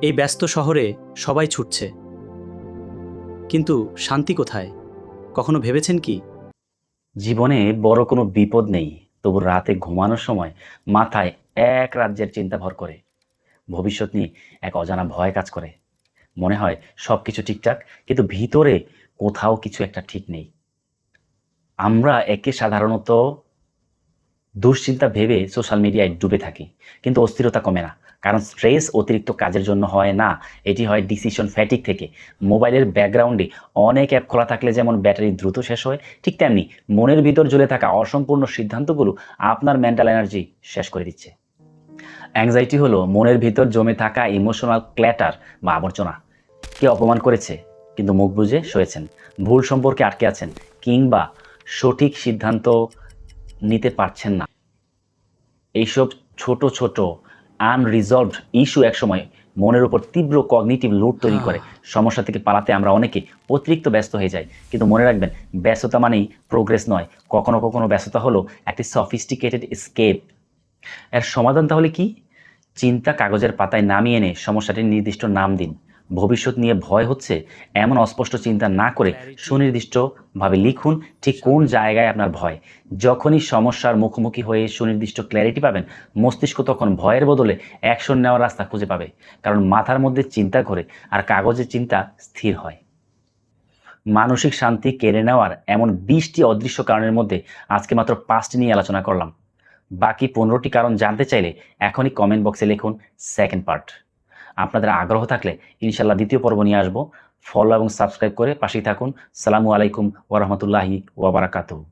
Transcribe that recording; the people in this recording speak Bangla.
এই ব্যস্ত শহরে সবাই ছুটছে, কিন্তু শান্তি কোথায়? কখনো ভেবেছেন কি? জীবনে বড় কোনো বিপদ নেই, তবু রাতে ঘুমানোর সময় মাথায় এক রাজ্যের চিন্তা ভর করে। ভবিষ্যৎ নিয়ে এক অজানা ভয় কাজ করে। মনে হয় সবকিছু ঠিকঠাক, কিন্তু ভিতরে কোথাও কিছু একটা ঠিক নেই। আমরা একে সাধারণত দুশ্চিন্তা ভেবে সোশ্যাল মিডিয়ায় ডুবে থাকি, কিন্তু অস্থিরতা কমে না। কারণ স্ট্রেস অতিরিক্ত কাজের জন্য হয় না, এটি হয় ডিসিশন ফ্যাটিক থেকে। মোবাইলের ব্যাকগ্রাউন্ডে অনেক অ্যাপ খোলা থাকলে যেমন ব্যাটারি দ্রুত শেষ হয়, ঠিক তেমনি মনের ভিতর জ্বলে থাকা অসম্পূর্ণ সিদ্ধান্তগুলো আপনার মেন্টাল এনার্জি শেষ করে দিচ্ছে। অ্যাংজাইটি হলো মনের ভিতর জমে থাকা ইমোশনাল ক্ল্যাটার বা আবর্জনা। কে অপমান করেছে কিন্তু মুখ বুজে সয়েছেন, ভুল সম্পর্কে আটকে আছেন, কিংবা সঠিক সিদ্ধান্ত নিতে পারছেন না। এইসব ছোট ছোট আনরিজলভড ইস্যু একসময় মনের উপর তীব্র কগনিটিভ লোড তৈরি করে। সমস্যা থেকে পালাতে আমরা অনেকে অতিরিক্ত ব্যস্ত হয়ে যাই, কিন্তু মনে রাখবেন, ব্যস্ততা মানেই প্রোগ্রেস নয়। কখনো কখনো ব্যস্ততা হলো একটি সফিস্টিকেটেড স্কেপ। এর সমাধান তাহলে কি? চিন্তা কাগজের পাতায় নামিয়ে এনে সমস্যাটির নির্দিষ্ট নাম দিন। ভবিষ্যৎ নিয়ে ভয় হচ্ছে এমন অস্পষ্ট চিন্তা না করে সুনির্দিষ্টভাবে লিখুন ঠিক কোন জায়গায় আপনার ভয়। যখনই সমস্যার মুখোমুখি হয়ে সুনির্দিষ্ট ক্ল্যারিটি পাবেন, মস্তিষ্ক তখন ভয়ের বদলে অ্যাকশন নেওয়ার রাস্তা খুঁজে পাবে। কারণ মাথার মধ্যে চিন্তা ঘোরে আর কাগজের চিন্তা স্থির হয়। মানসিক শান্তি কেড়ে নেওয়ার এমন 20টি অদৃশ্য কারণের মধ্যে আজকে মাত্র 5টি নিয়ে আলোচনা করলাম। বাকি 15টি কারণ জানতে চাইলে এখনই কমেন্ট বক্সে লিখুন সেকেন্ড পার্ট। আপনাদের আগ্রহ থাকলে ইনশাল্লাহ দ্বিতীয় পর্ব নিয়ে আসবো। ফলো এবং সাবস্ক্রাইব করে পাশেই থাকুন। সালামু আলাইকুম ওয়া রাহমাতুল্লাহি ওয়া বারাকাতুহু।